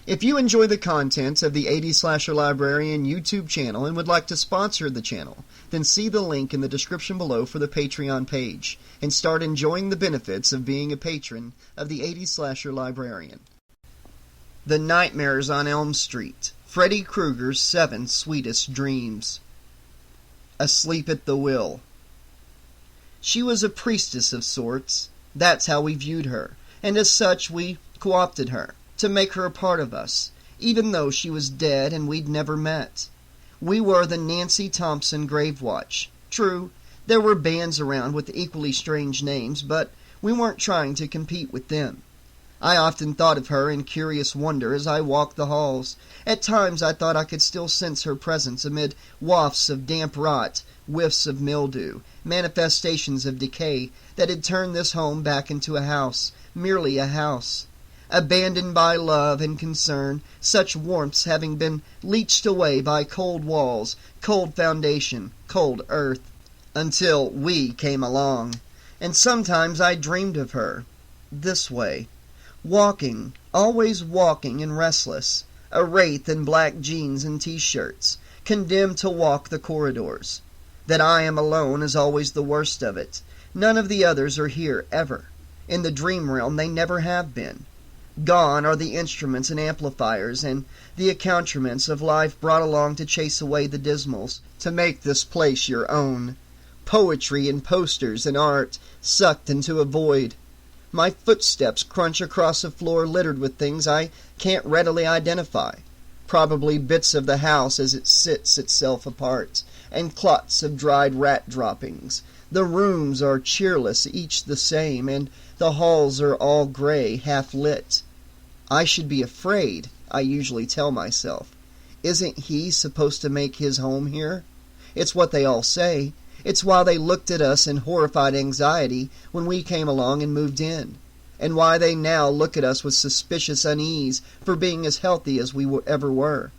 If you enjoy the content of the 80s Slasher Librarian YouTube channel and would like to sponsor the channel, then see the link in the description below for the Patreon page and start enjoying the benefits of being a patron of the 80s Slasher Librarian. The Nightmares on Elm Street, Freddy Krueger's 7 Sweetest Dreams. Asleep at the Wheel. She was a priestess of sorts. That's how we viewed her, and as such we co-opted her, to make her a part of us, even though she was dead and we'd never met. We were the Nancy Thompson Grave Watch. True, there were bands around with equally strange names, but we weren't trying to compete with them. I often thought of her in curious wonder as I walked the halls. At times I thought I could still sense her presence amid wafts of damp rot, whiffs of mildew, manifestations of decay that had turned this home back into a house, merely a house. Abandoned by love and concern, such warmths having been leached away by cold walls, cold foundation, cold earth, until we came along. And sometimes I dreamed of her, this way, walking, always walking and restless, a wraith in black jeans and t-shirts, condemned to walk the corridors. That I am alone is always the worst of it. None of the others are here, ever. In the dream realm they never have been. Gone are the instruments and amplifiers and the accoutrements of life brought along to chase away the dismals, to make this place your own. Poetry and posters and art sucked into a void. My footsteps crunch across a floor littered with things I can't readily identify. Probably bits of the house as it sits itself apart, and clots of dried rat droppings. The rooms are cheerless, each the same, and the halls are all gray, half-lit. I should be afraid, I usually tell myself. Isn't he supposed to make his home here? It's what they all say. It's why they looked at us in horrified anxiety when we came along and moved in, and why they now look at us with suspicious unease for being as healthy as we ever were.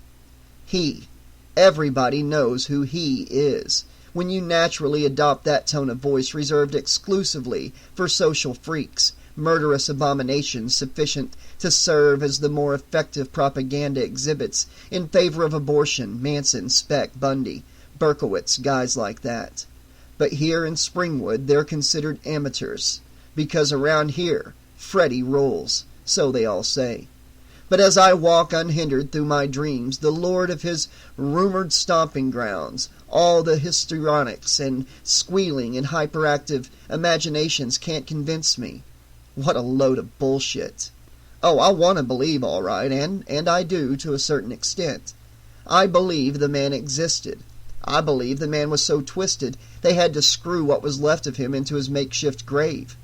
He. Everybody knows who he is, when you naturally adopt that tone of voice reserved exclusively for social freaks, murderous abominations sufficient to serve as the more effective propaganda exhibits in favor of abortion, Manson, Speck, Bundy, Berkowitz, guys like that. But here in Springwood they're considered amateurs, because around here Freddy rules, so they all say. But as I walk unhindered through my dreams, the lord of his rumored stomping grounds, all the histrionics and squealing and hyperactive imaginations can't convince me. What a load of bullshit. Oh, I want to believe all right, and I do to a certain extent. I believe the man existed. I believe the man was so twisted they had to screw what was left of him into his makeshift grave.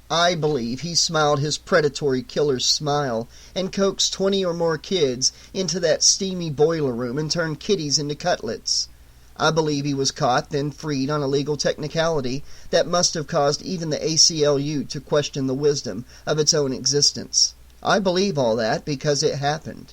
I believe he smiled his predatory killer's smile and coaxed 20 or more kids into that steamy boiler room and turned kiddies into cutlets. I believe he was caught, then freed on a legal technicality that must have caused even the ACLU to question the wisdom of its own existence. I believe all that because it happened.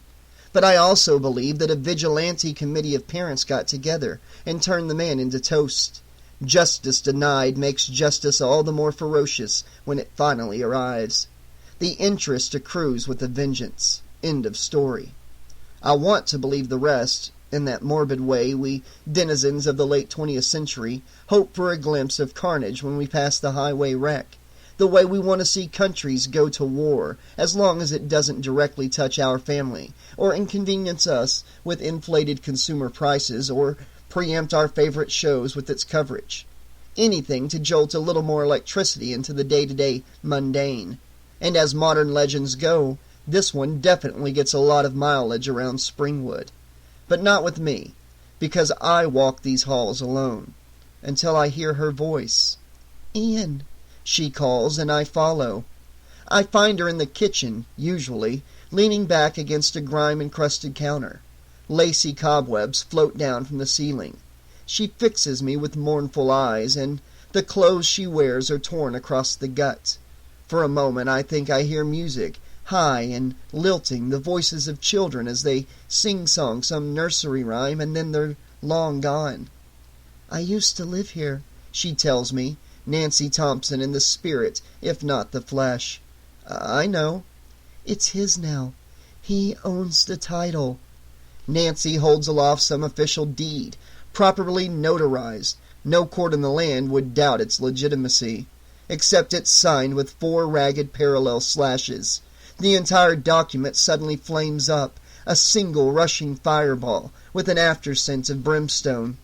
But I also believe that a vigilante committee of parents got together and turned the man into toast. Justice denied makes justice all the more ferocious when it finally arrives. The interest accrues with a vengeance. End of story. I want to believe the rest. In that morbid way we denizens of the late 20th century hope for a glimpse of carnage when we pass the highway wreck. The way we want to see countries go to war, as long as it doesn't directly touch our family, or inconvenience us with inflated consumer prices, or preempt our favorite shows with its coverage. Anything to jolt a little more electricity into the day-to-day mundane. And as modern legends go, this one definitely gets a lot of mileage around Springwood. But not with me, because I walk these halls alone, until I hear her voice. "Ian," she calls, and I follow. I find her in the kitchen, usually, leaning back against a grime-encrusted counter. Lacy cobwebs float down from the ceiling. She fixes me with mournful eyes, and the clothes she wears are torn across the gut. For a moment I think I hear music, high and lilting, the voices of children as they sing-song some nursery rhyme, and then they're long gone. "I used to live here," she tells me, Nancy Thompson in the spirit, if not the flesh. "I know." "It's his now. He owns the title. Nancy holds aloft some official deed, properly notarized. No court in the land would doubt its legitimacy, except it's signed with 4 ragged parallel slashes. The entire document suddenly flames up, a single rushing fireball, with an afterscent of brimstone.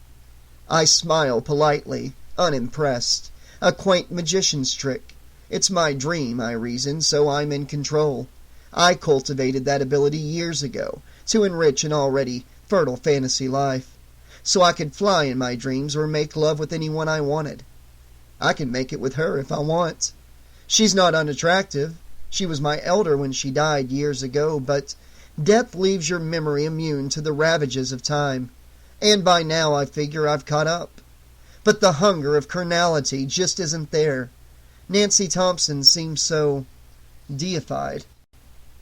I smile politely, unimpressed. A quaint magician's trick. It's my dream, I reason, so I'm in control. I cultivated that ability years ago, to enrich an already fertile fantasy life, so I could fly in my dreams or make love with anyone I wanted. I can make it with her if I want. She's not unattractive. She was my elder when she died years ago, but death leaves your memory immune to the ravages of time, and by now I figure I've caught up. But the hunger of carnality just isn't there. Nancy Thompson seems so deified.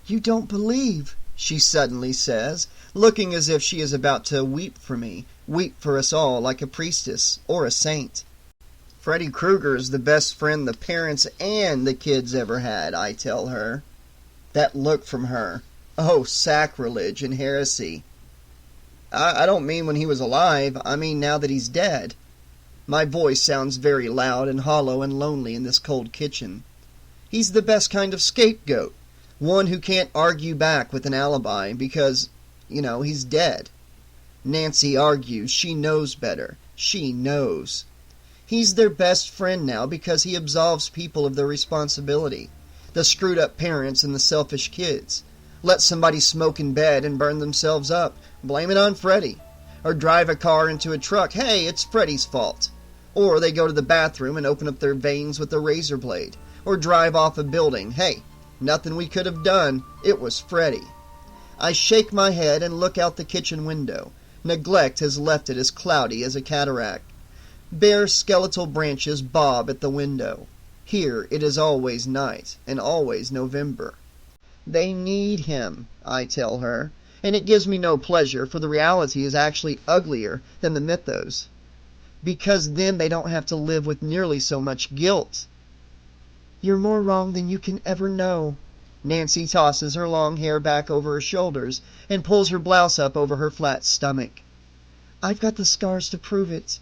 "You don't believe," she suddenly says, looking as if she is about to weep for me, weep for us all like a priestess or a saint. "Freddy Krueger is the best friend the parents and the kids ever had," I tell her. That look from her. Oh, sacrilege and heresy. I don't mean when he was alive. I mean now that he's dead. My voice sounds very loud and hollow and lonely in this cold kitchen. He's the best kind of scapegoat. One who can't argue back with an alibi because, he's dead. Nancy argues she knows better. She knows. He's their best friend now because he absolves people of their responsibility. The screwed up parents and the selfish kids. Let somebody smoke in bed and burn themselves up. Blame it on Freddy. Or drive a car into a truck. Hey, it's Freddy's fault. Or they go to the bathroom and open up their veins with a razor blade. Or drive off a building. Hey, nothing we could have done. It was Freddy. I shake my head and look out the kitchen window. Neglect has left it as cloudy as a cataract. Bare skeletal branches bob at the window. Here it is always night, and always November. They need him, I tell her, and it gives me no pleasure, for the reality is actually uglier than the mythos. Because then they don't have to live with nearly so much guilt. "You're more wrong than you can ever know." Nancy tosses her long hair back over her shoulders and pulls her blouse up over her flat stomach. "I've got the scars to prove it."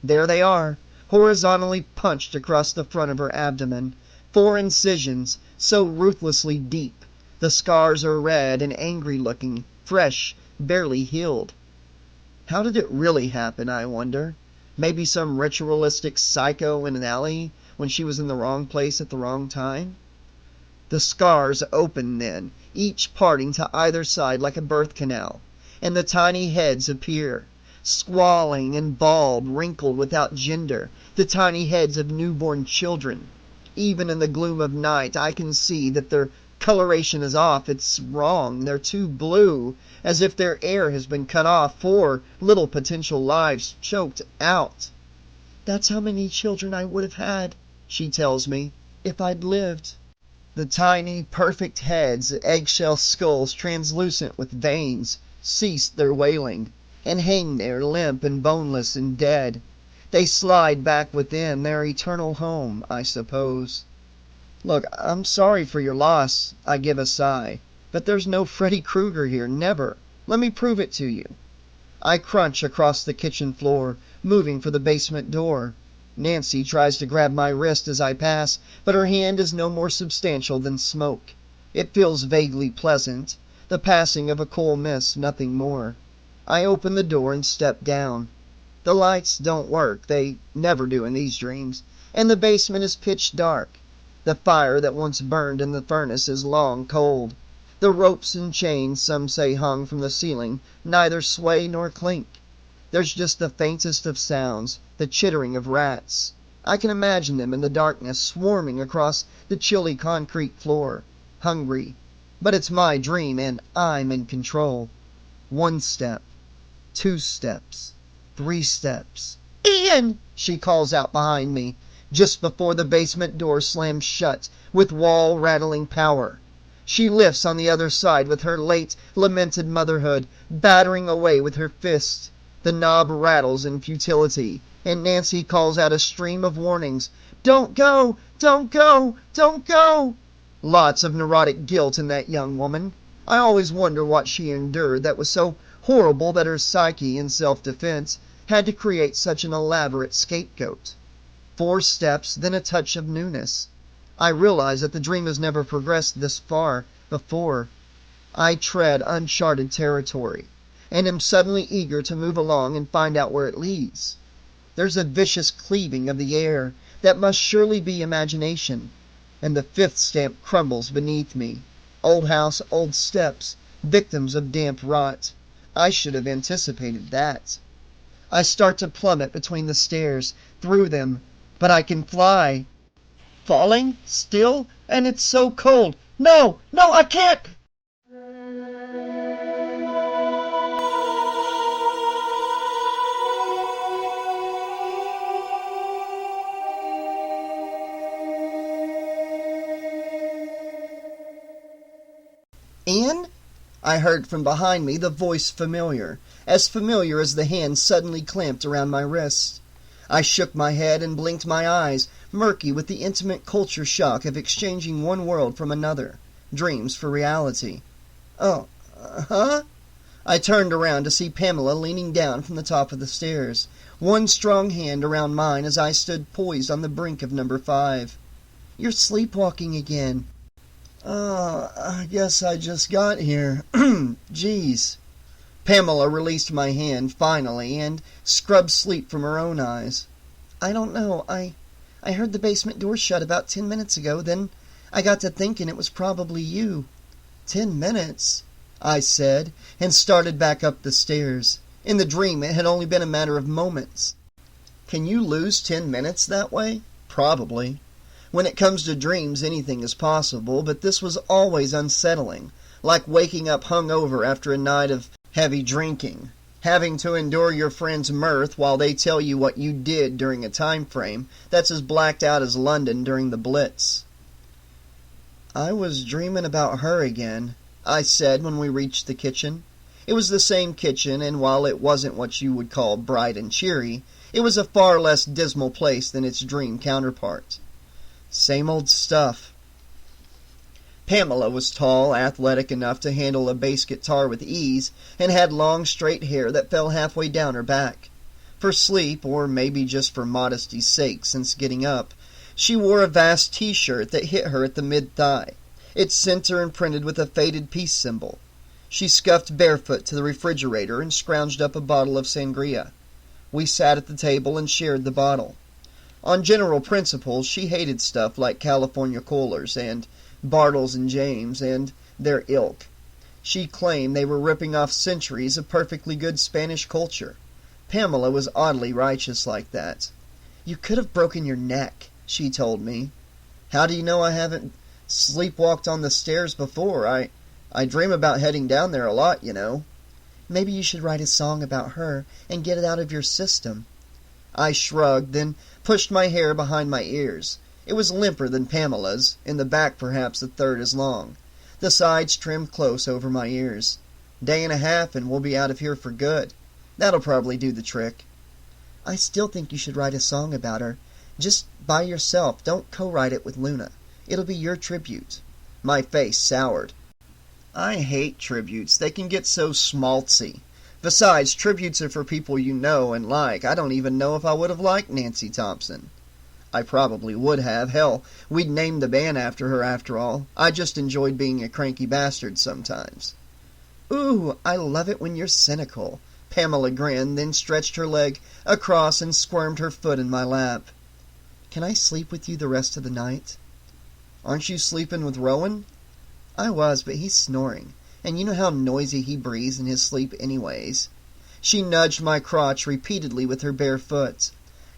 There they are, horizontally punched across the front of her abdomen. 4 incisions, so ruthlessly deep. The scars are red and angry-looking, fresh, barely healed. How did it really happen, I wonder? Maybe some ritualistic psycho in an alley when she was in the wrong place at the wrong time? The scars open then, each parting to either side like a birth canal, and the tiny heads appear, squalling and bald, wrinkled without gender, the tiny heads of newborn children. Even in the gloom of night, I can see that their coloration is off. It's wrong. They're too blue, as if their air has been cut off. 4 little potential lives choked out. "That's how many children I would have had," she tells me, "if I'd lived." The tiny, perfect heads, eggshell skulls translucent with veins, cease their wailing, and hang there limp and boneless and dead. They slide back within their eternal home, I suppose. "Look, I'm sorry for your loss," I give a sigh, "but there's no Freddy Krueger here, never. Let me prove it to you." I crunch across the kitchen floor, moving for the basement door. Nancy tries to grab my wrist as I pass, but her hand is no more substantial than smoke. It feels vaguely pleasant, the passing of a cool mist, nothing more. I open the door and step down. The lights don't work, they never do in these dreams, and the basement is pitch dark. The fire that once burned in the furnace is long cold. The ropes and chains some say hung from the ceiling neither sway nor clink. There's just the faintest of sounds, the chittering of rats. I can imagine them in the darkness swarming across the chilly concrete floor, hungry. But it's my dream and I'm in control. 1 step, 2 steps, 3 steps. "Ian!" she calls out behind me, just before the basement door slams shut with wall-rattling power. She lifts on the other side with her late lamented motherhood, battering away with her fist. The knob rattles in futility, and Nancy calls out a stream of warnings. "Don't go! Don't go! Don't go!" Lots of neurotic guilt in that young woman. I always wonder what she endured that was so horrible that her psyche, in self-defense, had to create such an elaborate scapegoat. 4 steps, then a touch of newness. I realize that the dream has never progressed this far before. I tread uncharted territory, and am suddenly eager to move along and find out where it leads. There's a vicious cleaving of the air that must surely be imagination, and the 5th stamp crumbles beneath me. Old house, old steps, victims of damp rot. I should have anticipated that. I start to plummet between the stairs, through them, but I can fly. Falling? Still? And it's so cold. No, no, I can't! Ian? I heard from behind me, the voice familiar as the hand suddenly clamped around my wrist. I shook my head and blinked my eyes, murky with the intimate culture shock of exchanging one world from another, dreams for reality. Oh, huh? I turned around to see Pamela leaning down from the top of the stairs, one strong hand around mine as I stood poised on the brink of number 5. You're sleepwalking again. I guess I just got here. Jeez. Pamela released my hand, finally, and scrubbed sleep from her own eyes. I don't know. I heard the basement door shut about 10 minutes ago. Then I got to thinking it was probably you. 10 minutes, I said, and started back up the stairs. In the dream, it had only been a matter of moments. Can you lose 10 minutes that way? Probably. When it comes to dreams, anything is possible, but this was always unsettling, like waking up hungover after a night of heavy drinking, having to endure your friend's mirth while they tell you what you did during a time frame that's as blacked out as London during the Blitz. I was dreaming about her again, I said when we reached the kitchen. It was the same kitchen, and while it wasn't what you would call bright and cheery, it was a far less dismal place than its dream counterpart. Same old stuff. Pamela was tall, athletic enough to handle a bass guitar with ease, and had long, straight hair that fell halfway down her back. For sleep, or maybe just for modesty's sake since getting up, she wore a vast T-shirt that hit her at the mid-thigh, its center imprinted with a faded peace symbol. She scuffed barefoot to the refrigerator and scrounged up a bottle of sangria. We sat at the table and shared the bottle. On general principles, she hated stuff like California Kohlers and Bartles and James and their ilk. She claimed they were ripping off centuries of perfectly good Spanish culture. Pamela was oddly righteous like that. You could have broken your neck, she told me. How do you know I haven't sleepwalked on the stairs before? I dream about heading down there a lot, you know. Maybe you should write a song about her and get it out of your system. I shrugged, then pushed my hair behind my ears. It was limper than Pamela's, in the back perhaps a third as long. The sides trimmed close over my ears. Day and a half and we'll be out of here for good. That'll probably do the trick. I still think you should write a song about her. Just by yourself. Don't co-write it with Luna. It'll be your tribute. My face soured. I hate tributes. They can get so schmaltzy. Besides, tributes are for people you know and like. I don't even know if I would have liked Nancy Thompson. I probably would have. Hell, we'd named the band after her after all. I just enjoyed being a cranky bastard sometimes. Ooh, I love it when you're cynical. Pamela grinned, then stretched her leg across and squirmed her foot in my lap. Can I sleep with you the rest of the night? Aren't you sleeping with Rowan? I was, but he's snoring. And you know how noisy he breathes in his sleep anyways. She nudged my crotch repeatedly with her bare foot.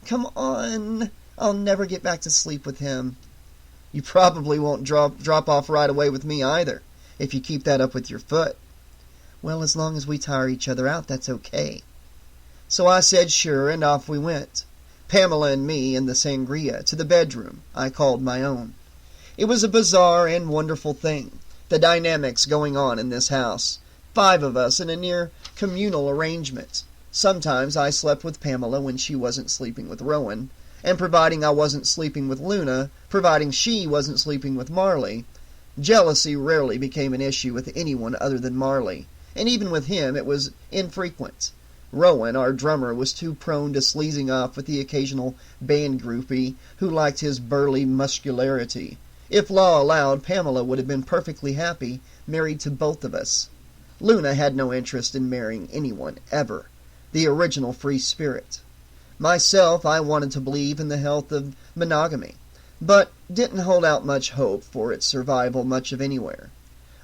Come on. I'll never get back to sleep with him. You probably won't drop off right away with me either, if you keep that up with your foot. Well, as long as we tire each other out, that's okay. So I said sure, and off we went. Pamela and me and the sangria to the bedroom I called my own. It was a bizarre and wonderful thing, the dynamics going on in this house. 5 of us in a near communal arrangement. Sometimes I slept with Pamela when she wasn't sleeping with Rowan, and providing I wasn't sleeping with Luna, providing she wasn't sleeping with Marley, Jealousy rarely became an issue with anyone other than Marley, and even with him it was infrequent. Rowan, our drummer, was too prone to sleazing off with the occasional band groupie who liked his burly muscularity. If law allowed, Pamela would have been perfectly happy, married to both of us. Luna had no interest in marrying anyone, ever. The original free spirit. Myself, I wanted to believe in the health of monogamy, but didn't hold out much hope for its survival much of anywhere.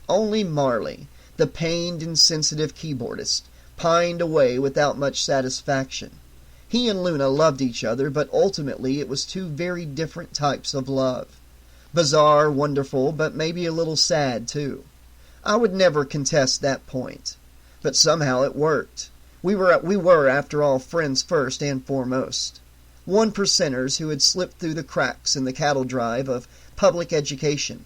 Only Marley, the pained and sensitive keyboardist, pined away without much satisfaction. He and Luna loved each other, but ultimately it was two very different types of love. Bizarre, wonderful, but maybe a little sad, too. I would never contest that point. But somehow it worked. We were, after all, friends first and foremost. 1%ers who had slipped through the cracks in the cattle drive of public education.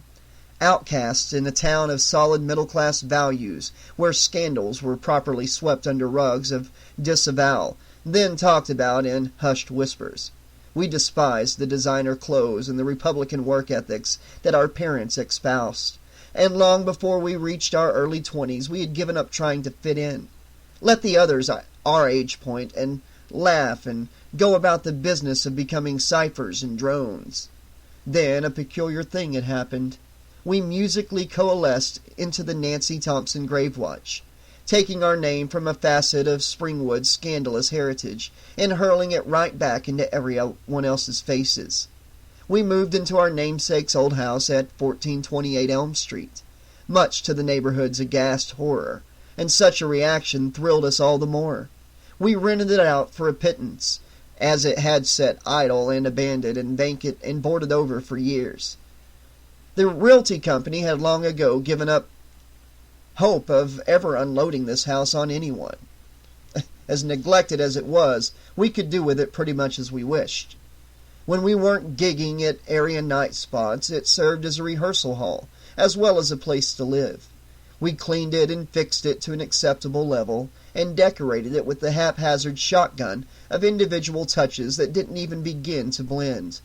Outcasts in a town of solid middle-class values, where scandals were properly swept under rugs of disavowal, then talked about in hushed whispers. We despised the designer clothes and the Republican work ethics that our parents espoused, and long before we reached our early 20s we had given up trying to fit in. Let the others our age point and laugh and go about the business of becoming ciphers and drones. Then a peculiar thing had happened. We musically coalesced into the Nancy Thompson Gravewatch, taking our name from a facet of Springwood's scandalous heritage and hurling it right back into everyone else's faces. We moved into our namesake's old house at 1428 Elm Street, much to the neighborhood's aghast horror, and such a reaction thrilled us all the more. We rented it out for a pittance, as it had sat idle and abandoned and vacant and boarded over for years. The realty company had long ago given up hope of ever unloading this house on anyone. As neglected as it was, we could do with it pretty much as we wished. When we weren't gigging at area night spots, it served as a rehearsal hall, as well as a place to live. We cleaned it and fixed it to an acceptable level, and decorated it with the haphazard shotgun of individual touches that didn't even begin to blend.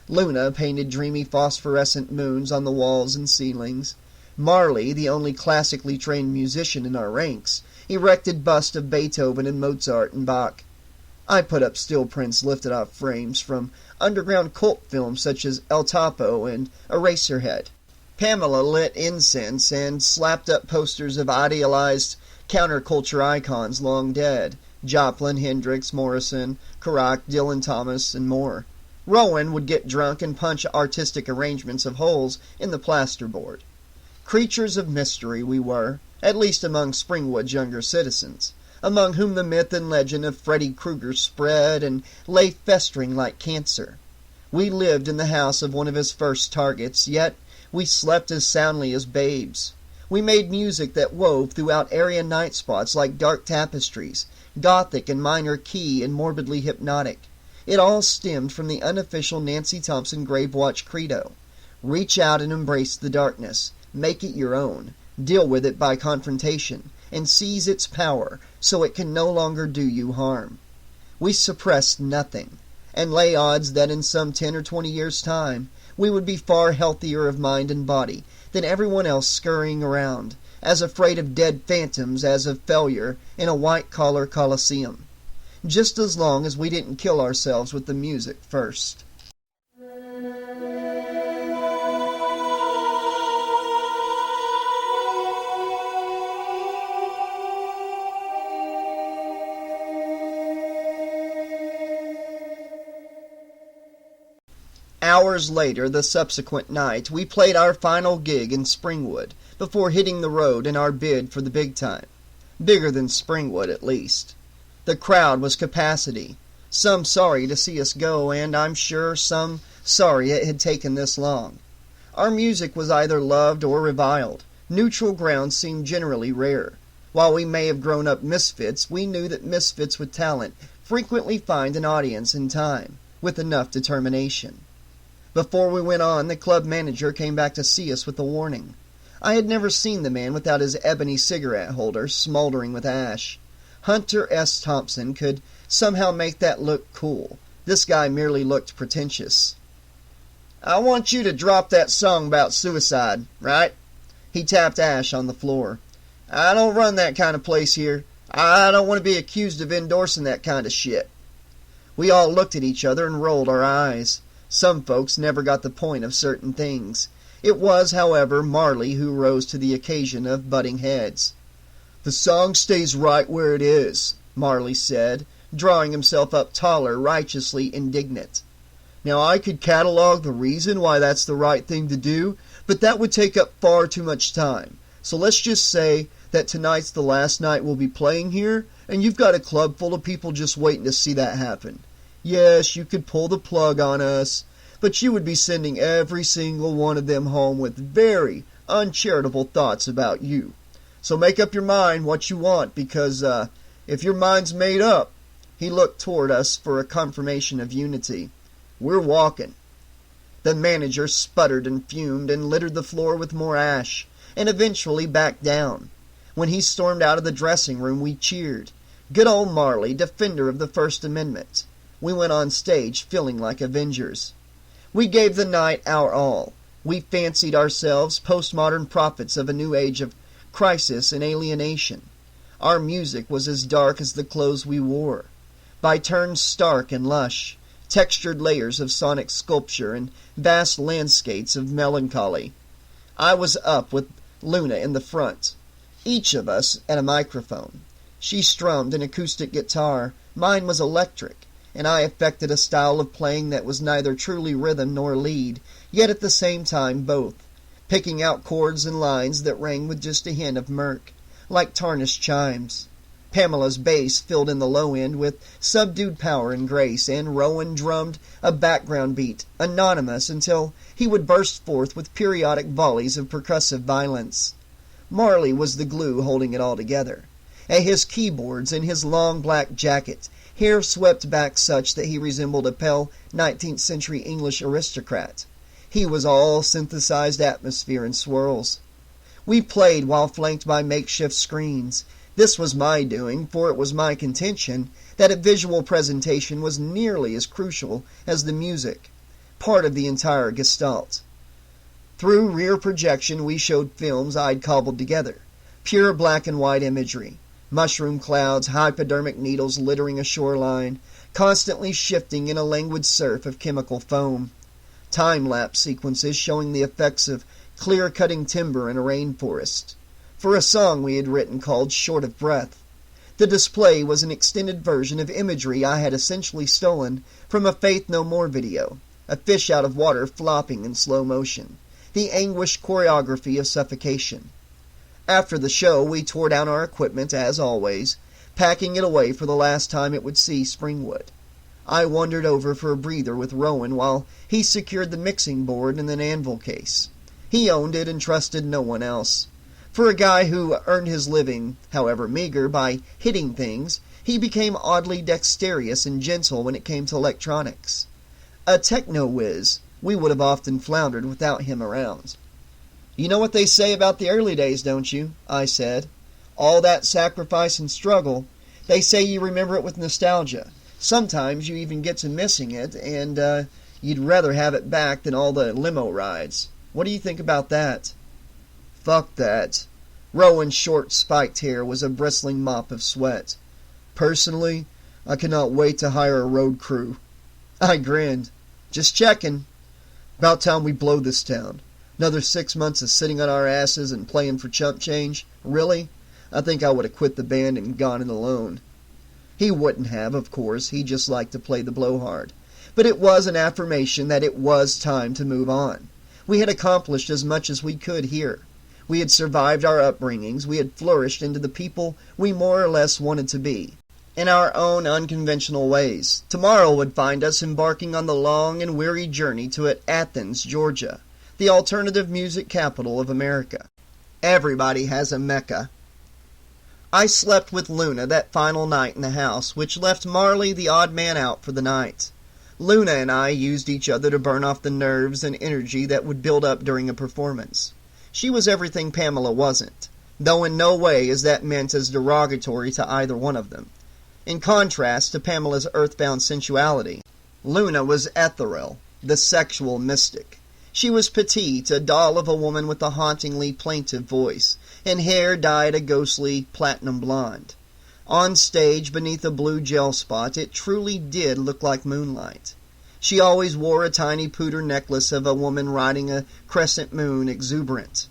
Luna painted dreamy phosphorescent moons on the walls and ceilings. Marley, the only classically trained musician in our ranks, erected busts of Beethoven and Mozart and Bach. I put up still prints lifted off frames from underground cult films such as El Topo and Eraserhead. Pamela lit incense and slapped up posters of idealized counterculture icons long dead, Joplin, Hendrix, Morrison, Carac, Dylan Thomas, and more. Rowan would get drunk and punch artistic arrangements of holes in the plasterboard. Creatures of mystery we were, at least among Springwood's younger citizens, among whom the myth and legend of Freddy Krueger spread and lay festering like cancer. We lived in the house of one of his first targets, yet we slept as soundly as babes. We made music that wove throughout area night spots like dark tapestries, gothic and minor key and morbidly hypnotic. It all stemmed from the unofficial Nancy Thompson Gravewatch credo. Reach out and embrace the darkness. Make it your own. Deal with it by confrontation, and seize its power so it can no longer do you harm. We suppressed nothing, and lay odds that in some 10 or 20 years' time we would be far healthier of mind and body than everyone else scurrying around, as afraid of dead phantoms as of failure in a white-collar coliseum. Just as long as we didn't kill ourselves with the music first. Hours later, the subsequent night, we played our final gig in Springwood before hitting the road in our bid for the big time. Bigger than Springwood, at least. The crowd was capacity, some sorry to see us go, and I'm sure some sorry it had taken this long. Our music was either loved or reviled. Neutral ground seemed generally rare. While we may have grown up misfits, we knew that misfits with talent frequently find an audience in time, with enough determination. Before we went on, the club manager came back to see us with a warning. I had never seen the man without his ebony cigarette holder smoldering with ash. Hunter S. Thompson could somehow make that look cool. This guy merely looked pretentious. I want you to drop that song about suicide, right? He tapped Ash on the floor. I don't run that kind of place here. I don't want to be accused of endorsing that kind of shit. We all looked at each other and rolled our eyes. Some folks never got the point of certain things. It was, however, Marley who rose to the occasion of butting heads. The song stays right where it is, Marley said, drawing himself up taller, righteously indignant. Now I could catalog the reason why that's the right thing to do, but that would take up far too much time. So let's just say that tonight's the last night we'll be playing here, and you've got a club full of people just waiting to see that happen. Yes, you could pull the plug on us, but you would be sending every single one of them home with very uncharitable thoughts about you. So make up your mind what you want, because if your mind's made up, he looked toward us for a confirmation of unity. We're walking. The manager sputtered and fumed and littered the floor with more ash, and eventually backed down. When he stormed out of the dressing room, we cheered. Good old Marley, defender of the First Amendment. We went on stage feeling like Avengers. We gave the night our all. We fancied ourselves postmodern prophets of a new age of crisis and alienation. Our music was as dark as the clothes we wore, by turns stark and lush, textured layers of sonic sculpture and vast landscapes of melancholy. I was up with Luna in the front, each of us at a microphone. She strummed an acoustic guitar, mine was electric, and I affected a style of playing that was neither truly rhythm nor lead, yet at the same time both, picking out chords and lines that rang with just a hint of murk, like tarnished chimes. Pamela's bass filled in the low end with subdued power and grace, and Rowan drummed a background beat, anonymous, until he would burst forth with periodic volleys of percussive violence. Marley was the glue holding it all together. At his keyboards, in his long black jacket, hair swept back such that he resembled a pale 19th century English aristocrat, he was all synthesized atmosphere and swirls. We played while flanked by makeshift screens. This was my doing, for it was my contention that a visual presentation was nearly as crucial as the music, part of the entire gestalt. Through rear projection we showed films I'd cobbled together, pure black and white imagery, mushroom clouds, hypodermic needles littering a shoreline, constantly shifting in a languid surf of chemical foam, time-lapse sequences showing the effects of clear-cutting timber in a rainforest, for a song we had written called Short of Breath. The display was an extended version of imagery I had essentially stolen from a Faith No More video, a fish out of water flopping in slow motion, the anguished choreography of suffocation. After the show, we tore down our equipment, as always, packing it away for the last time it would see Springwood. I wandered over for a breather with Rowan while he secured the mixing board and an anvil case. He owned it and trusted no one else. For a guy who earned his living, however meager, by hitting things, he became oddly dexterous and gentle when it came to electronics. A techno-whiz, we would have often floundered without him around. You know what they say about the early days, don't you? I said. All that sacrifice and struggle, they say you remember it with nostalgia. Sometimes you even get to missing it, and you'd rather have it back than all the limo rides. What do you think about that? Fuck that. Rowan's short, spiked hair was a bristling mop of sweat. Personally, I cannot wait to hire a road crew. I grinned. Just checking. About time we blow this town. Another 6 months of sitting on our asses and playing for chump change? Really? I think I would have quit the band and gone it alone. He wouldn't have, of course. He just liked to play the blowhard. But it was an affirmation that it was time to move on. We had accomplished as much as we could here. We had survived our upbringings. We had flourished into the people we more or less wanted to be, in our own unconventional ways. Tomorrow would find us embarking on the long and weary journey to Athens, Georgia, the alternative music capital of America. Everybody has a Mecca. I slept with Luna that final night in the house, which left Marley the odd man out for the night. Luna and I used each other to burn off the nerves and energy that would build up during a performance. She was everything Pamela wasn't, though in no way is that meant as derogatory to either one of them. In contrast to Pamela's earthbound sensuality, Luna was ethereal, the sexual mystic. She was petite, a doll of a woman with a hauntingly plaintive voice, and hair dyed a ghostly platinum blonde. On stage, beneath a blue gel spot, it truly did look like moonlight. She always wore a tiny pewter necklace of a woman riding a crescent moon exuberant.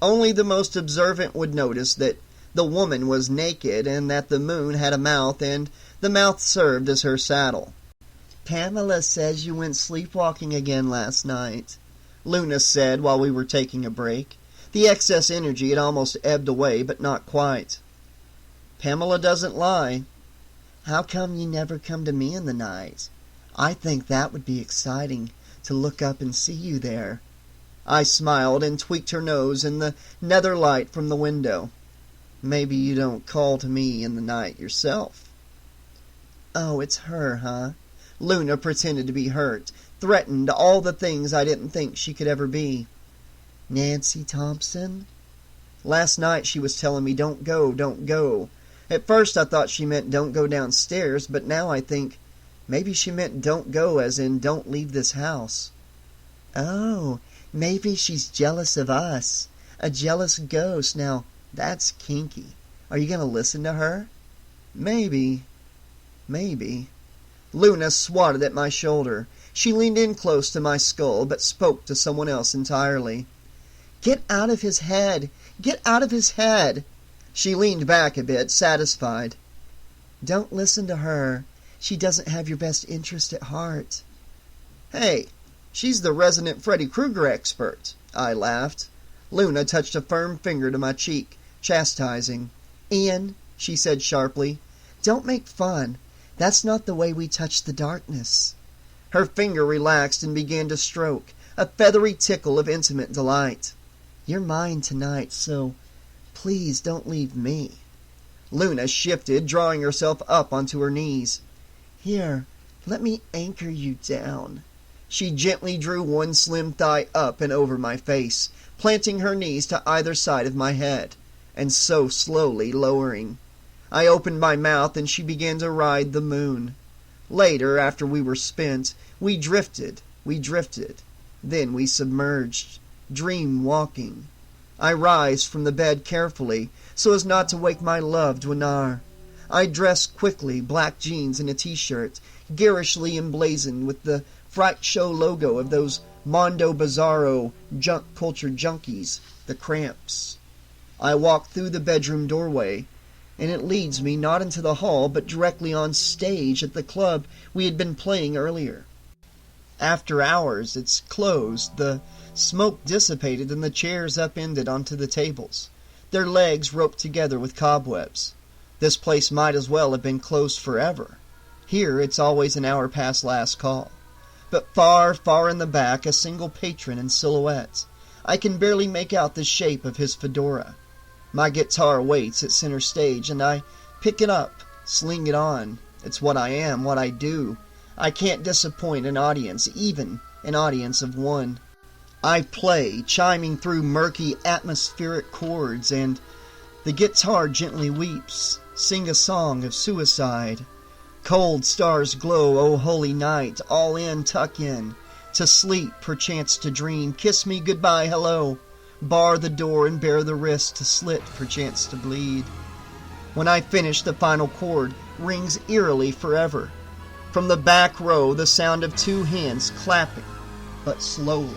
Only the most observant would notice that the woman was naked and that the moon had a mouth, and the mouth served as her saddle. "Pamela says you went sleepwalking again last night," Luna said while we were taking a break. The excess energy had almost ebbed away, but not quite. "Pamela doesn't lie." "How come you never come to me in the night? I think that would be exciting, to look up and see you there." I smiled and tweaked her nose in the nether light from the window. "Maybe you don't call to me in the night yourself." "Oh, it's her, huh?" Luna pretended to be hurt, threatened, all the things I didn't think she could ever be. "Nancy Thompson?" "Last night she was telling me don't go, don't go. At first I thought she meant don't go downstairs, but now I think maybe she meant don't go as in don't leave this house." "Oh, maybe she's jealous of us. A jealous ghost. Now, that's kinky. Are you going to listen to her?" Maybe. Luna swatted at my shoulder. She leaned in close to my skull, but spoke to someone else entirely. "Get out of his head! Get out of his head!" She leaned back a bit, satisfied. "Don't listen to her. She doesn't have your best interest at heart." "Hey, she's the resident Freddy Krueger expert," I laughed. Luna touched a firm finger to my cheek, chastising. "Ian," she said sharply, "don't make fun. That's not the way we touch the darkness." Her finger relaxed and began to stroke, a feathery tickle of intimate delight. "You're mine tonight, so please don't leave me." Luna shifted, drawing herself up onto her knees. "Here, let me anchor you down." She gently drew one slim thigh up and over my face, planting her knees to either side of my head, and so slowly lowering. I opened my mouth and she began to ride the moon. Later, after we were spent, we drifted. Then we submerged, dream-walking. I rise from the bed carefully, so as not to wake my loved Winar. I dressed quickly, black jeans and a t-shirt, garishly emblazoned with the Fright Show logo of those Mondo Bizarro junk culture junkies, the Cramps. I walk through the bedroom doorway, and it leads me not into the hall, but directly on stage at the club we had been playing earlier. After hours, it's closed, the smoke dissipated, and the chairs upended onto the tables, their legs roped together with cobwebs. This place might as well have been closed forever. Here it's always an hour past last call. But far, far in the back, a single patron in silhouette. I can barely make out the shape of his fedora. My guitar waits at center stage, and I pick it up, sling it on. It's what I am, what I do. I can't disappoint an audience, even an audience of one. I play, chiming through murky atmospheric chords, and the guitar gently weeps, sing a song of suicide. Cold stars glow, O holy night, all in, tuck in, to sleep, perchance to dream, kiss me goodbye, hello. Bar the door and bare the wrist to slit, perchance to bleed. When I finish, the final chord rings eerily forever. From the back row, the sound of two hands clapping, but slowly.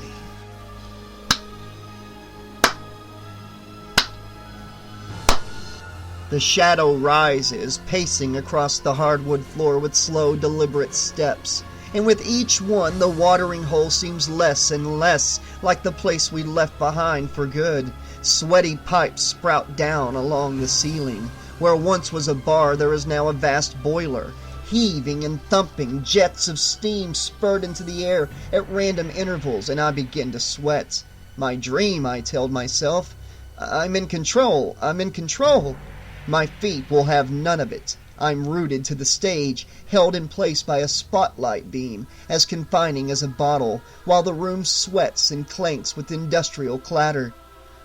The shadow rises, pacing across the hardwood floor with slow, deliberate steps. And with each one, the watering hole seems less and less like the place we left behind for good. Sweaty pipes sprout down along the ceiling. Where once was a bar, there is now a vast boiler. Heaving and thumping, jets of steam spurt into the air at random intervals, and I begin to sweat. My dream, I tell myself. I'm in control. My feet will have none of it. I'm rooted to the stage, held in place by a spotlight beam, as confining as a bottle, while the room sweats and clanks with industrial clatter.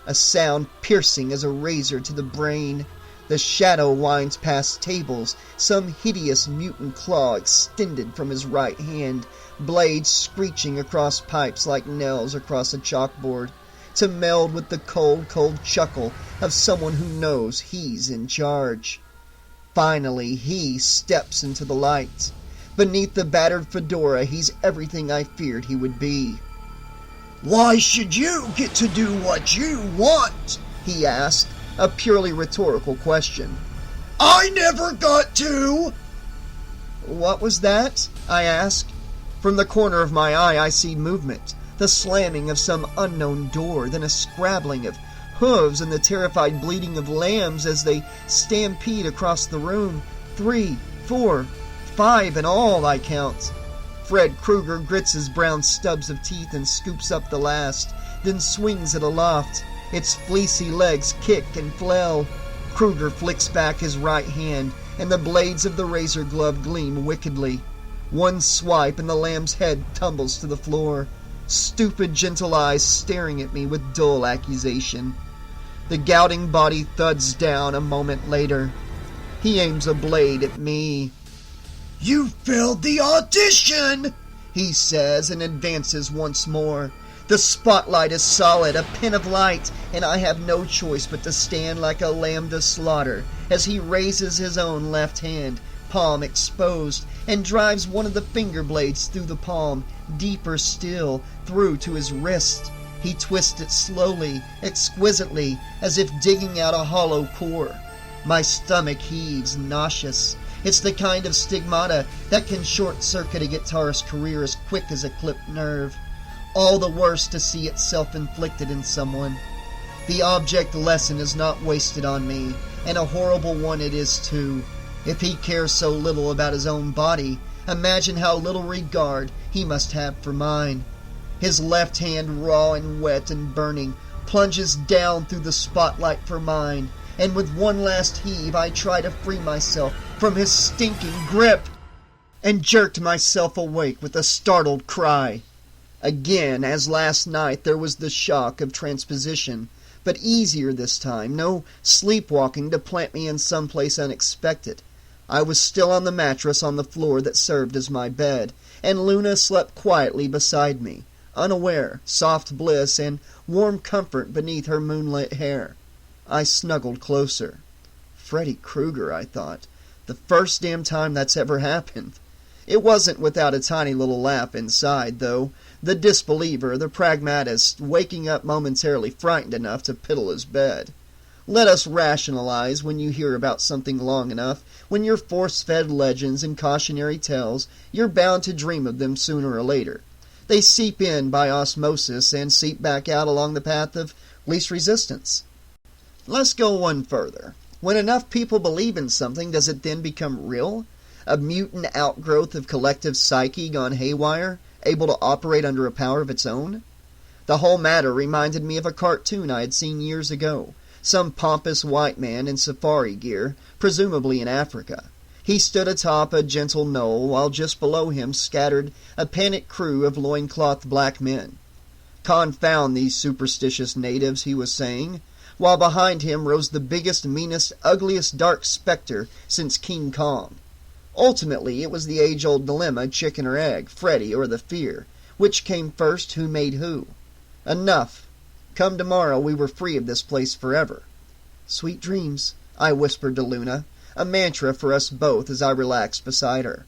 A sound piercing as a razor to the brain. The shadow winds past tables, some hideous mutant claw extended from his right hand, blades screeching across pipes like nails across a chalkboard, to meld with the cold, cold chuckle of someone who knows he's in charge. Finally, he steps into the light. Beneath the battered fedora, he's everything I feared he would be. "Why should you get to do what you want?" he asked, a purely rhetorical question. "I never got to!" "What was that?" I asked. From the corner of my eye I see movement, the slamming of some unknown door, then a scrabbling of hooves and the terrified bleating of lambs as they stampede across the room. 3, 4, 5 in all, I count. Fred Krueger grits his brown stubs of teeth and scoops up the last, then swings it aloft. Its fleecy legs kick and flail. Krueger flicks back his right hand, and the blades of the razor glove gleam wickedly. One swipe and the lamb's head tumbles to the floor, stupid gentle eyes staring at me with dull accusation. The gouting body thuds down a moment later. He aims a blade at me. "You failed the audition!" he says, and advances once more. The spotlight is solid, a pin of light, and I have no choice but to stand like a lamb to slaughter as he raises his own left hand, palm exposed, and drives one of the finger blades through the palm, deeper still, through to his wrist. He twists it slowly, exquisitely, as if digging out a hollow core. My stomach heaves, nauseous. It's the kind of stigmata that can short-circuit a guitarist's career as quick as a clipped nerve. All the worse to see it self-inflicted in someone. The object lesson is not wasted on me, and a horrible one it is too. If he cares so little about his own body, imagine how little regard he must have for mine. His left hand, raw and wet and burning, plunges down through the spotlight for mine, and with one last heave I try to free myself from his stinking grip, and jerked myself awake with a startled cry. Again, as last night, there was the shock of transposition, but easier this time, no sleepwalking to plant me in some place unexpected. I was still on the mattress on the floor that served as my bed, and Luna slept quietly beside me, unaware, soft bliss and warm comfort beneath her moonlit hair. I snuggled closer. Freddy Krueger, I thought. The first damn time that's ever happened. It wasn't without a tiny little laugh inside, though. The disbeliever, the pragmatist, waking up momentarily frightened enough to piddle his bed. Let us rationalize when you hear about something long enough. When you're force-fed legends and cautionary tales, you're bound to dream of them sooner or later. They seep in by osmosis and seep back out along the path of least resistance. Let's go one further. When enough people believe in something, does it then become real? A mutant outgrowth of collective psyche gone haywire, able to operate under a power of its own? The whole matter reminded me of a cartoon I had seen years ago. Some pompous white man in safari gear, presumably in Africa. He stood atop a gentle knoll, while just below him scattered a panicked crew of loincloth black men. "Confound these superstitious natives," he was saying, while behind him rose the biggest, meanest, ugliest dark specter since King Kong. Ultimately, it was the age-old dilemma, chicken or egg, Freddy or the fear. Which came first, who made who? Enough. Come tomorrow, we were free of this place forever. "Sweet dreams," I whispered to Luna, a mantra for us both as I relaxed beside her.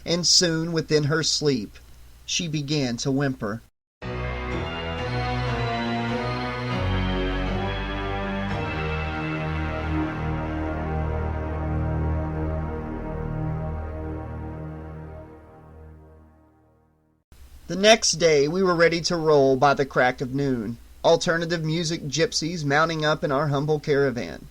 And soon, within her sleep, she began to whimper. The next day we were ready to roll by the crack of noon, alternative music gypsies mounting up in our humble caravan.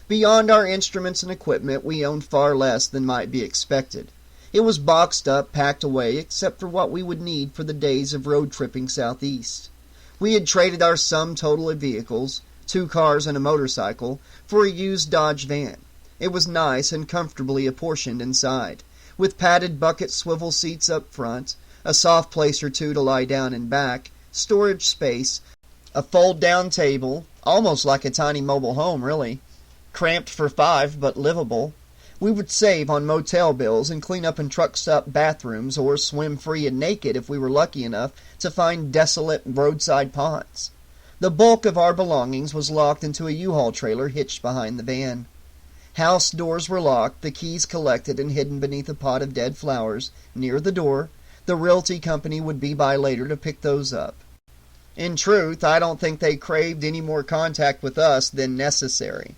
Beyond our instruments and equipment, we owned far less than might be expected. It was boxed up, packed away, except for what we would need for the days of road tripping southeast. We had traded our sum total of vehicles, 2 cars and a motorcycle, for a used Dodge van. It was nice and comfortably apportioned inside, with padded bucket swivel seats up front, a soft place or two to lie down in back, storage space, a fold-down table, almost like a tiny mobile home, really, Cramped for 5, but livable. We would save on motel bills and clean up in truck-stop bathrooms or swim free and naked if we were lucky enough to find desolate roadside ponds. The bulk of our belongings was locked into a U-Haul trailer hitched behind the van. House doors were locked, the keys collected and hidden beneath a pot of dead flowers near the door. The realty company would be by later to pick those up. In truth, I don't think they craved any more contact with us than necessary.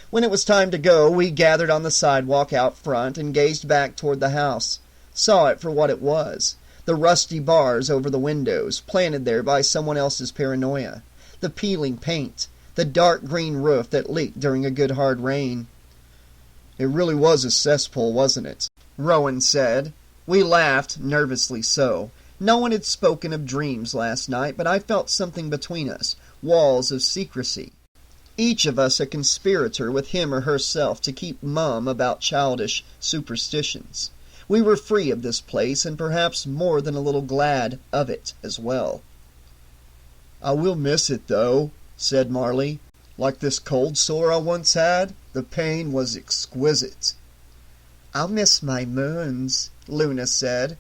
When it was time to go, we gathered on the sidewalk out front and gazed back toward the house, saw it for what it was, the rusty bars over the windows, planted there by someone else's paranoia, the peeling paint, the dark green roof that leaked during a good hard rain. "It really was a cesspool, wasn't it?" Rowan said. We laughed, nervously so. No one had spoken of dreams last night, but I felt something between us, walls of secrecy. Each of us a conspirator with him or herself to keep mum about childish superstitions. We were free of this place, and perhaps more than a little glad of it as well. "I will miss it, though," said Marley. "Like this cold sore I once had. The pain was exquisite." "I'll miss my moons," Luna said.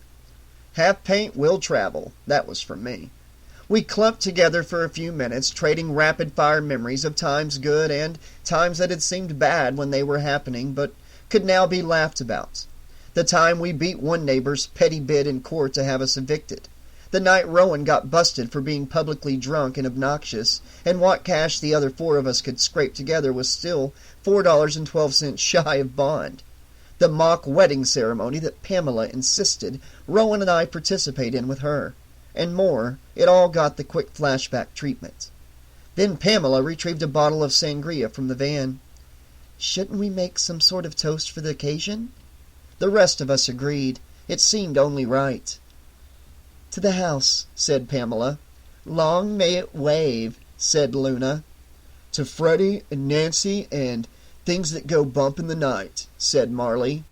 "Have paint, will travel." That was from me. We clumped together for a few minutes, trading rapid-fire memories of times good and times that had seemed bad when they were happening, but could now be laughed about. The time we beat one neighbor's petty bid in court to have us evicted. The night Rowan got busted for being publicly drunk and obnoxious, and what cash the other 4 of us could scrape together was still $4.12 shy of bond. The mock wedding ceremony that Pamela insisted Rowan and I participate in with her. And more, it all got the quick flashback treatment. Then Pamela retrieved a bottle of sangria from the van. "Shouldn't we make some sort of toast for the occasion?" The rest of us agreed. It seemed only right. "To the house," said Pamela. "Long may it wave," said Luna. "To Freddy and Nancy and things that go bump in the night," said Marley.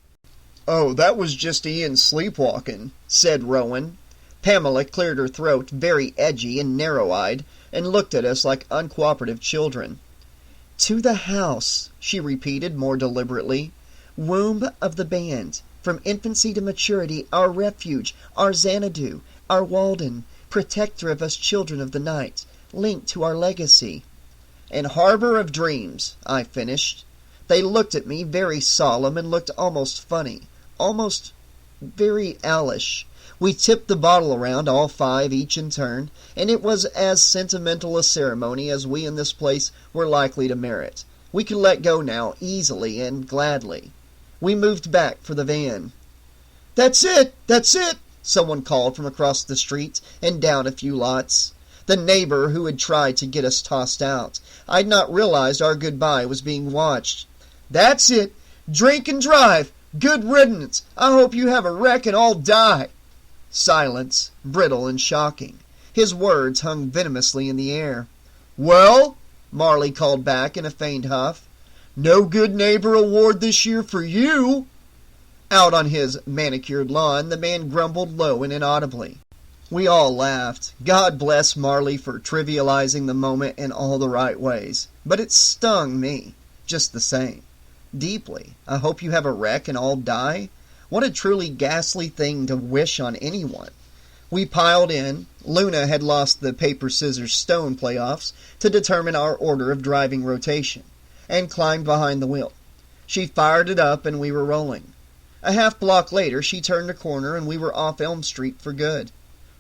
"Oh, that was just Ian sleepwalking," said Rowan. Pamela cleared her throat, very edgy and narrow-eyed, and looked at us like uncooperative children. "To the house," she repeated more deliberately. "Womb of the band. From infancy to maturity, our refuge, our Xanadu, our Walden, protector of us children of the night, linked to our legacy." "And harbor of dreams," I finished. They looked at me very solemn and looked almost funny, almost very owlish. We tipped the bottle around, all 5 each in turn, and it was as sentimental a ceremony as we in this place were likely to merit. We could let go now, easily and gladly. We moved back for the van. "That's it! That's it!" someone called from across the street and down a few lots. The neighbor who had tried to get us tossed out. I'd not realized our goodbye was being watched. "That's it! Drink and drive! Good riddance! I hope you have a wreck and all die!" Silence, brittle and shocking. His words hung venomously in the air. "Well," Marley called back in a faint huff, "no good neighbor award this year for you." Out on his manicured lawn, the man grumbled low and inaudibly. We all laughed. God bless Marley for trivializing the moment in all the right ways. But it stung me, just the same. Deeply. "I hope you have a wreck and all die." What a truly ghastly thing to wish on anyone. We piled in. Luna had lost the paper-scissors-stone playoffs to determine our order of driving rotation, and climbed behind the wheel. She fired it up, and we were rolling. A half-block later, she turned a corner, and we were off Elm Street for good.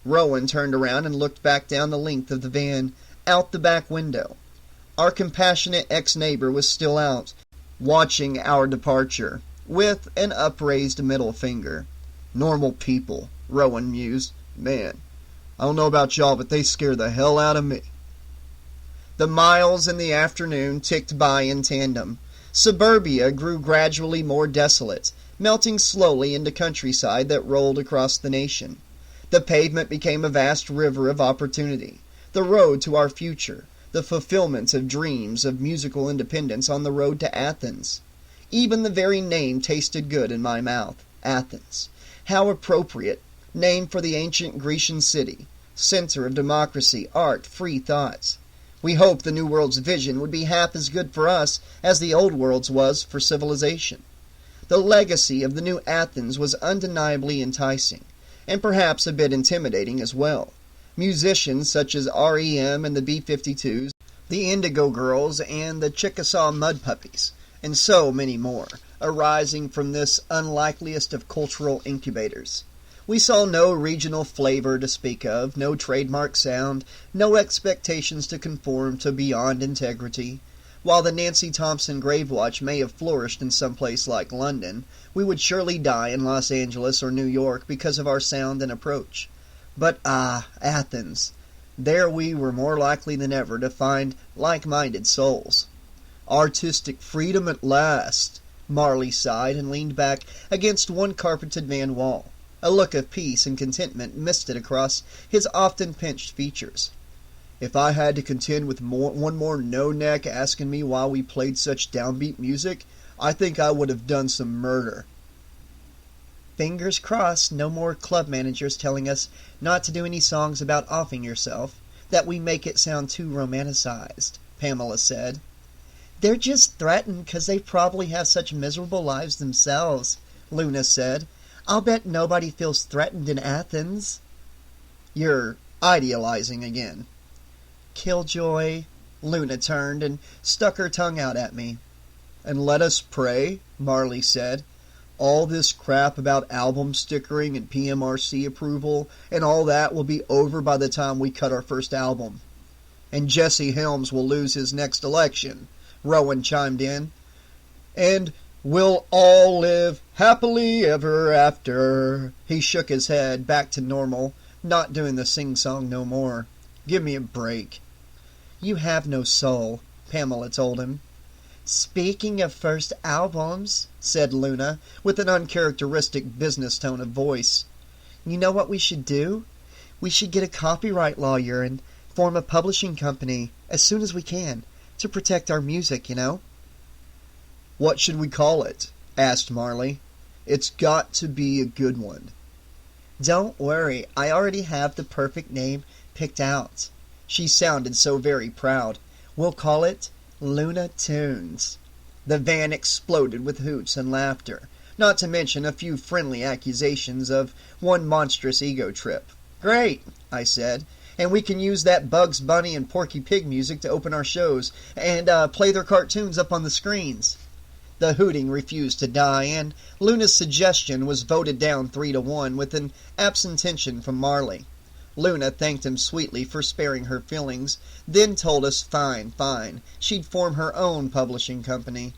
Rowan turned around and looked back down the length of the van, out the back window. Our compassionate ex-neighbor was still out, watching our departure, with an upraised middle finger. "Normal people," Rowan mused. "Man, I don't know about y'all, but they scare the hell out of me." The miles in the afternoon ticked by in tandem. Suburbia grew gradually more desolate, melting slowly into countryside that rolled across the nation. The pavement became a vast river of opportunity, the road to our future, the fulfillment of dreams of musical independence on the road to Athens. Even the very name tasted good in my mouth. Athens. How appropriate. Name for the ancient Grecian city. Center of democracy, art, free thoughts. We hoped the New World's vision would be half as good for us as the Old World's was for civilization. The legacy of the new Athens was undeniably enticing, and perhaps a bit intimidating as well. Musicians such as REM and the B-52s, the Indigo Girls and the Chickasaw Mud Puppies, and so many more, arising from this unlikeliest of cultural incubators. We saw no regional flavor to speak of, no trademark sound, no expectations to conform to Beyond Integrity. While the Nancy Thompson Grave Watch may have flourished in some place like London, we would surely die in Los Angeles or New York because of our sound and approach. But Athens. There we were more likely than ever to find like-minded souls. Artistic freedom at last, Marley sighed and leaned back against one carpeted van wall. A look of peace and contentment misted across his often pinched features. If I had to contend with one more no-neck asking me why we played such downbeat music, I think I would have done some murder. Fingers crossed no more club managers telling us not to do any songs about offing yourself, that we make it sound too romanticized, Pamela said. They're just threatened because they probably have such miserable lives themselves, Luna said. I'll bet nobody feels threatened in Athens. You're idealizing again. Killjoy. Luna turned and stuck her tongue out at me. And let us pray, Marley said. All this crap about album stickering and PMRC approval and all that will be over by the time we cut our first album. And Jesse Helms will lose his next election, Rowan chimed in. And we'll all live happily ever after. He shook his head back to normal, not doing the sing-song no more. Give me a break. You have no soul, Pamela told him. Speaking of first albums, said Luna, with an uncharacteristic business tone of voice, you know what we should do? We should get a copyright lawyer and form a publishing company as soon as we can, to protect our music, you know. What should we call it? Asked Marley. It's got to be a good one. Don't worry, I already have the perfect name picked out. She sounded so very proud. We'll call it Luna Tunes. The van exploded with hoots and laughter, not to mention a few friendly accusations of one monstrous ego trip. Great, I said, and we can use that Bugs Bunny and Porky Pig music to open our shows and play their cartoons up on the screens. The hooting refused to die, and Luna's suggestion was voted down 3-1 with an abstention from Marley. Luna thanked him sweetly for sparing her feelings, then told us fine, she'd form her own publishing company.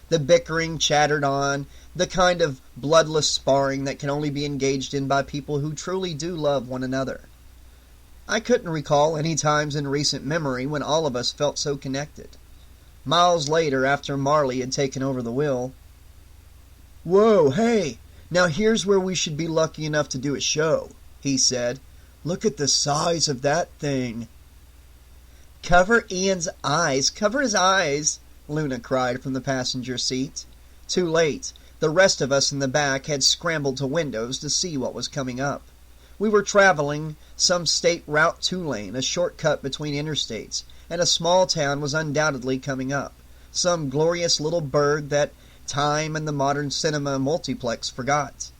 The bickering chattered on, the kind of bloodless sparring that can only be engaged in by people who truly do love one another. I couldn't recall any times in recent memory when all of us felt so connected. Miles later, after Marley had taken over the wheel, Whoa, hey, now here's where we should be lucky enough to do a show, he said. Look at the size of that thing. Cover Ian's eyes, cover his eyes, Luna cried from the passenger seat. Too late. The rest of us in the back had scrambled to windows to see what was coming up. We were traveling some State Route 2 lane, a shortcut between interstates, and a small town was undoubtedly coming up. Some glorious little burg that time and the modern cinema multiplex forgot.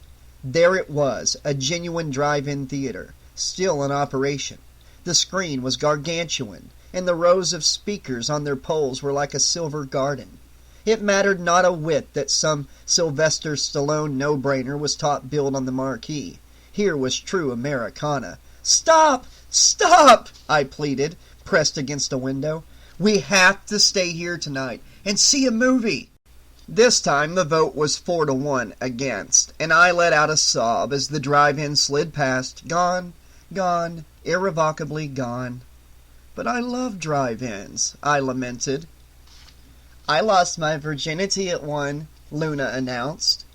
There it was, a genuine drive-in theater, still in operation. The screen was gargantuan, and the rows of speakers on their poles were like a silver garden. It mattered not a whit that some Sylvester Stallone no-brainer was top billed on the marquee. Here was true Americana. Stop! Stop! I pleaded, pressed against a window. We have to stay here tonight and see a movie. This time the vote was 4-1 against, and I let out a sob as the drive-in slid past, gone, irrevocably gone. But I love drive-ins, I lamented. I lost my virginity at one, Luna announced.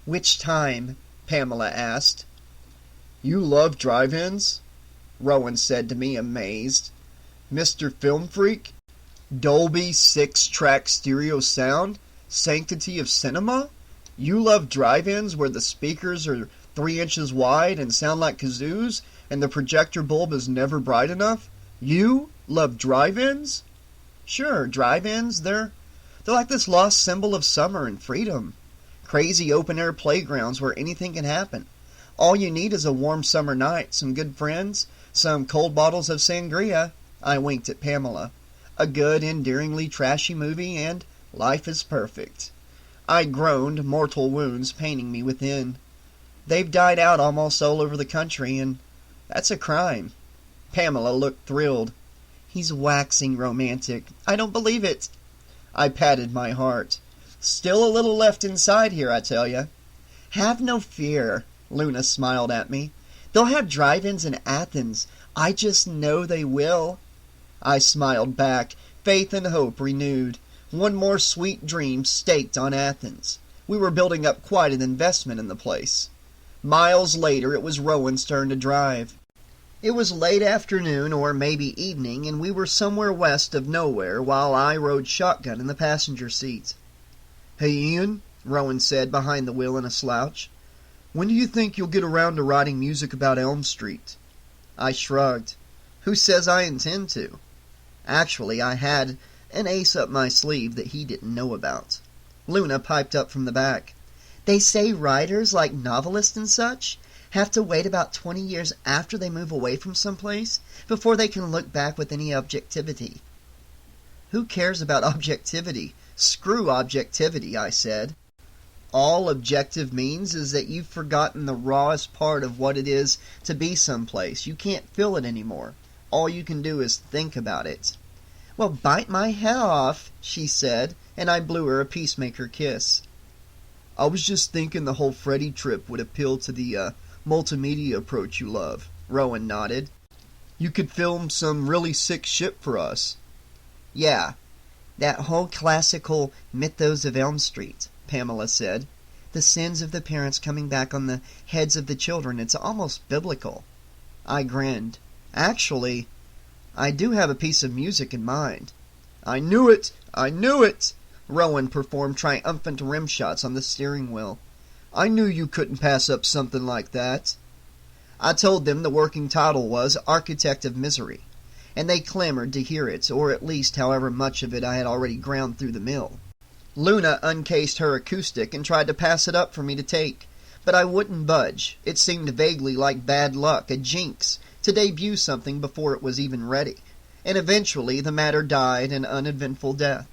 Which time? Pamela asked. You love drive-ins? Rowan said to me, amazed. Mr. Film Freak? Dolby 6-track stereo sound? Sanctity of cinema? You love drive-ins where the speakers are 3 inches wide and sound like kazoos, and the projector bulb is never bright enough? You Love drive-ins? Sure, drive-ins, they're like this lost symbol of summer and freedom. Crazy open-air playgrounds where anything can happen. All you need is a warm summer night, some good friends, some cold bottles of sangria. I winked at Pamela. A good, endearingly trashy movie, and life is perfect. I groaned, mortal wounds paining me within. They've died out almost all over the country, and that's a crime. Pamela looked thrilled. He's waxing romantic. I don't believe it. I patted my heart. Still a little left inside here, I tell you. Have no fear, Luna smiled at me. They'll have drive-ins in Athens. I just know they will. I smiled back, faith and hope renewed. One more sweet dream staked on Athens. We were building up quite an investment in the place. Miles later, it was Rowan's turn to drive. It was late afternoon, or maybe evening, and we were somewhere west of nowhere while I rode shotgun in the passenger seat. "Hey, Ian," Rowan said behind the wheel in a slouch. "When do you think you'll get around to writing music about Elm Street?" I shrugged. Who says I intend to? Actually, I had an ace up my sleeve that he didn't know about. Luna piped up from the back. "They say writers, like novelists and such, have to wait about 20 years after they move away from someplace before they can look back with any objectivity." "Who cares about objectivity? Screw objectivity," I said. "All objective means is that you've forgotten the rawest part of what it is to be someplace. You can't feel it anymore. All you can do is think about it." "Well, bite my head off," she said, and I blew her a peacemaker kiss. "I was just thinking the whole Freddy trip would appeal to the multimedia approach you love," Rowan nodded. "You could film some really sick shit for us." "Yeah, that whole classical mythos of Elm Street," Pamela said. "The sins of the parents coming back on the heads of the children. It's almost biblical." I grinned. "Actually, I do have a piece of music in mind." "I knew it! I knew it!" Rowan performed triumphant rim shots on the steering wheel. "I knew you couldn't pass up something like that." I told them the working title was Architect of Misery, and they clamored to hear it, or at least however much of it I had already ground through the mill. Luna uncased her acoustic and tried to pass it up for me to take, but I wouldn't budge. It seemed vaguely like bad luck, a jinx, to debut something before it was even ready, and eventually the matter died an uneventful death.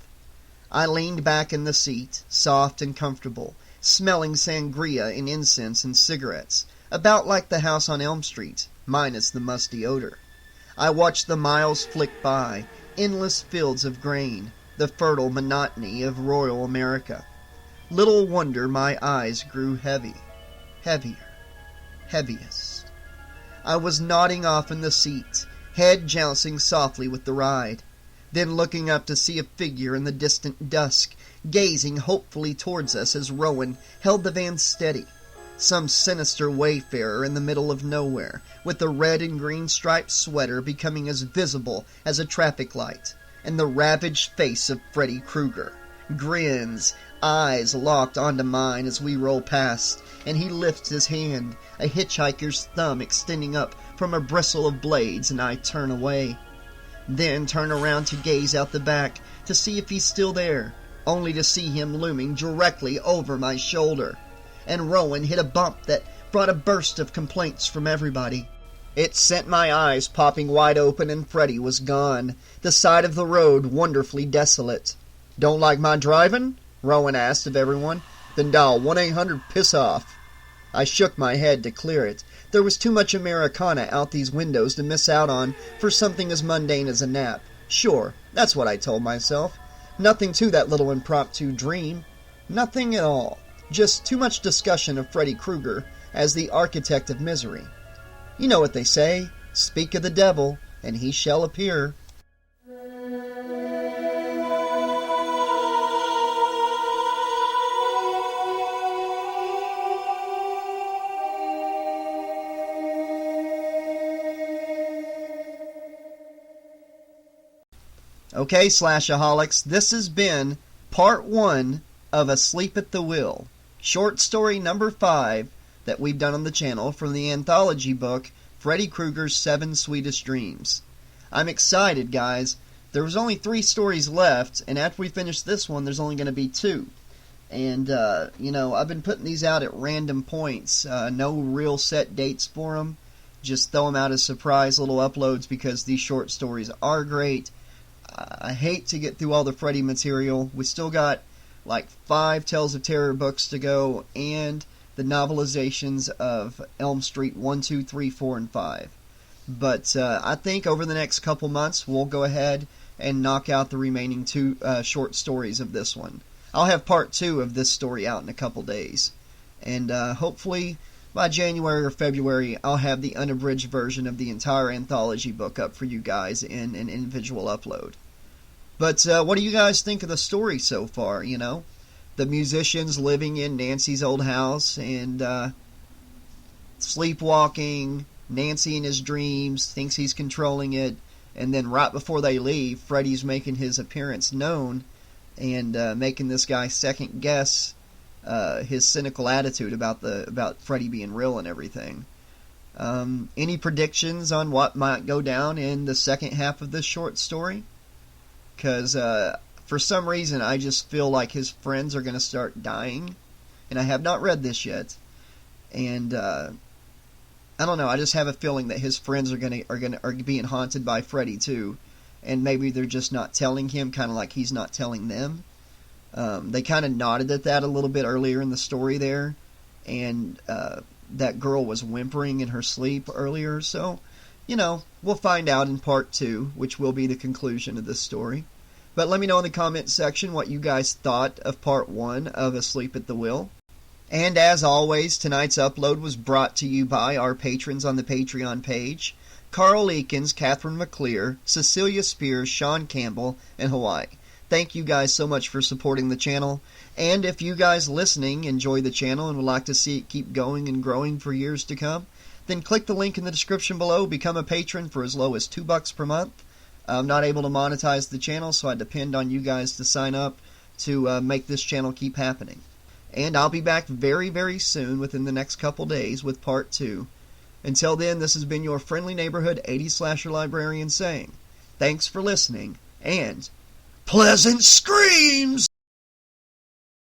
I leaned back in the seat, soft and comfortable, smelling sangria and incense and cigarettes, about like the house on Elm Street, minus the musty odor. I watched the miles flick by, endless fields of grain, the fertile monotony of rural America. Little wonder my eyes grew heavy, heavier, heaviest. I was nodding off in the seat, head jouncing softly with the ride, then looking up to see a figure in the distant dusk, gazing hopefully towards us as Rowan held the van steady. Some sinister wayfarer in the middle of nowhere, with a red and green striped sweater becoming as visible as a traffic light, and the ravaged face of Freddy Krueger. Grins, eyes locked onto mine as we roll past, and he lifts his hand, a hitchhiker's thumb extending up from a bristle of blades, and I turn away. Then turn around to gaze out the back to see if he's still there, only to see him looming directly over my shoulder. And Rowan hit a bump that brought a burst of complaints from everybody. It sent my eyes popping wide open, and Freddy was gone, the side of the road wonderfully desolate. "Don't like my driving?" Rowan asked of everyone. "Then dial 1-800-PISS-OFF." I shook my head to clear it. There was too much Americana out these windows to miss out on for something as mundane as a nap. Sure, that's what I told myself. Nothing to that little impromptu dream. Nothing at all. Just too much discussion of Freddy Krueger as the architect of misery. You know what they say, speak of the devil, and he shall appear. Okay, Slashaholics, this has been part 1 of Asleep at the Wheel, short story number 5 that we've done on the channel from the anthology book Freddy Krueger's 7 Sweetest Dreams. I'm excited, guys. There was only 3 stories left, and after we finish this one, there's only going to be 2. And, I've been putting these out at random points. No real set dates for them. Just throw them out as surprise little uploads because these short stories are great. I hate to get through all the Freddy material. We still got like 5 Tales of Terror books to go and the novelizations of Elm Street 1, 2, 3, 4, and 5. But I think over the next couple months we'll go ahead and knock out the remaining 2 short stories of this one. I'll have part 2 of this story out in a couple days. And hopefully by January or February I'll have the unabridged version of the entire anthology book up for you guys in an individual upload. But what do you guys think of the story so far, The musicians living in Nancy's old house and sleepwalking, Nancy in his dreams, thinks he's controlling it, and then right before they leave, Freddy's making his appearance known and making this guy second guess his cynical attitude about Freddy being real and everything. Any predictions on what might go down in the second half of this short story? Because for some reason I just feel like his friends are going to start dying, and I have not read this yet. And I don't know. I just have a feeling that his friends are being haunted by Freddy too, and maybe they're just not telling him, kind of like he's not telling them. They kind of nodded at that a little bit earlier in the story there, and that girl was whimpering in her sleep earlier, so, we'll find out in part 2, which will be the conclusion of this story. But let me know in the comment section what you guys thought of part 1 of Asleep at the Wheel. And as always, tonight's upload was brought to you by our patrons on the Patreon page: Carl Eakins, Catherine McClear, Cecilia Spears, Sean Campbell, and Hawaii. Thank you guys so much for supporting the channel, and if you guys listening enjoy the channel and would like to see it keep going and growing for years to come, then click the link in the description below, become a patron for as low as $2 per month. I'm not able to monetize the channel, so I depend on you guys to sign up to make this channel keep happening. And I'll be back very, very soon, within the next couple days, with part 2. Until then, this has been your friendly neighborhood 80s slasher librarian saying, thanks for listening, and pleasant screams!